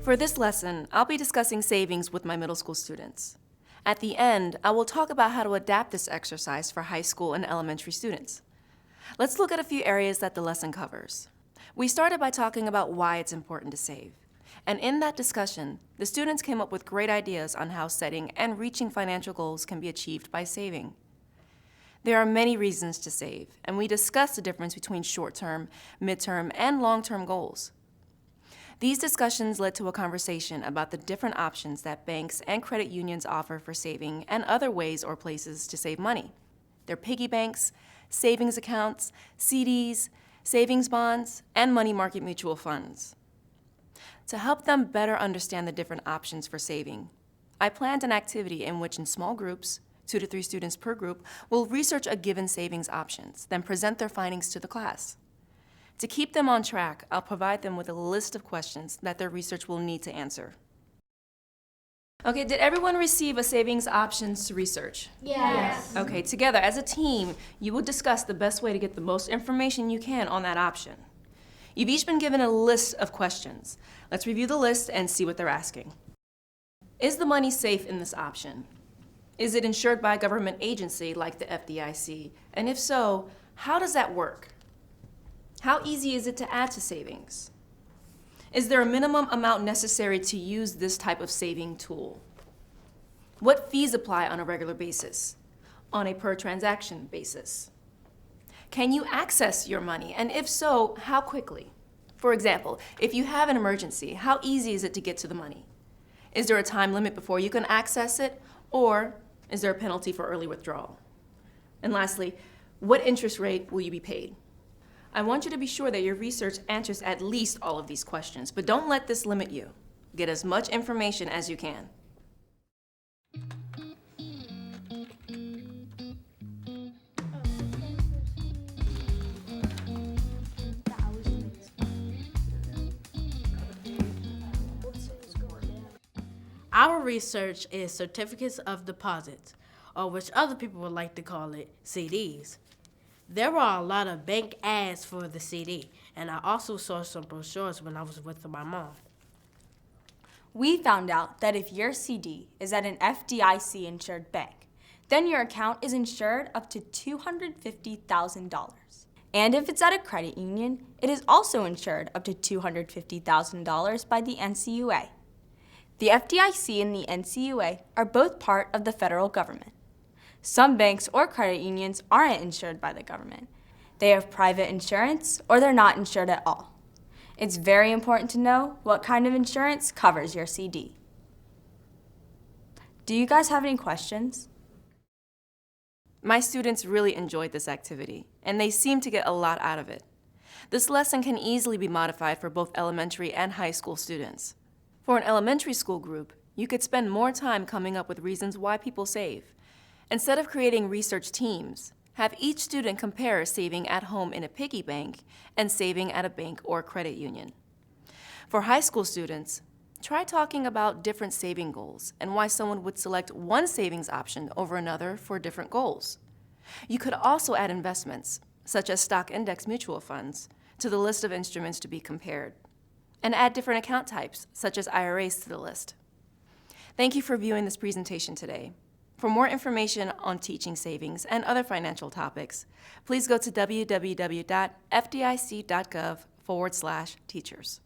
For this lesson, I'll be discussing savings with my middle school students. At the end, I will talk about how to adapt this exercise for high school and elementary students. Let's look at a few areas that the lesson covers. We started by talking about why it's important to save. And in that discussion, the students came up with great ideas on how setting and reaching financial goals can be achieved by saving. There are many reasons to save, and we discussed the difference between short-term, mid-term, and long-term goals. These discussions led to a conversation about the different options that banks and credit unions offer for saving and other ways or places to save money. Their piggy banks, savings accounts, CDs, savings bonds, and money market mutual funds. To help them better understand the different options for saving, I planned an activity in which in small groups, 2 to 3 students per group, will research a given savings options, then present their findings to the class. To keep them on track, I'll provide them with a list of questions that their research will need to answer. Okay, did everyone receive a savings options to research? Yes. Okay, together as a team, you will discuss the best way to get the most information you can on that option. You've each been given a list of questions. Let's review the list and see what they're asking. Is the money safe in this option? Is it insured by a government agency like the FDIC? And if so, how does that work? How easy is it to add to savings? Is there a minimum amount necessary to use this type of saving tool? What fees apply on a regular basis? On a per transaction basis? Can you access your money? And if so, how quickly? For example, if you have an emergency, how easy is it to get to the money? Is there a time limit before you can access it? Or is there a penalty for early withdrawal? And lastly, what interest rate will you be paid? I want you to be sure that your research answers at least all of these questions, but don't let this limit you. Get as much information as you can. Our research is certificates of deposit, or which other people would like to call it, CDs. There were a lot of bank ads for the CD, and I also saw some brochures when I was with my mom. We found out that if your CD is at an FDIC-insured bank, then your account is insured up to $250,000. And if it's at a credit union, it is also insured up to $250,000 by the NCUA. The FDIC and the NCUA are both part of the federal government. Some banks or credit unions aren't insured by the government. They have private insurance or they're not insured at all. It's very important to know what kind of insurance covers your CD. Do you guys have any questions? My students really enjoyed this activity, and they seem to get a lot out of it. This lesson can easily be modified for both elementary and high school students. For an elementary school group, you could spend more time coming up with reasons why people save. Instead of creating research teams, have each student compare saving at home in a piggy bank and saving at a bank or credit union. For high school students, try talking about different saving goals and why someone would select one savings option over another for different goals. You could also add investments, such as stock index mutual funds, to the list of instruments to be compared, and add different account types, such as IRAs, to the list. Thank you for viewing this presentation today. For more information on teaching savings and other financial topics, please go to www.fdic.gov/teachers.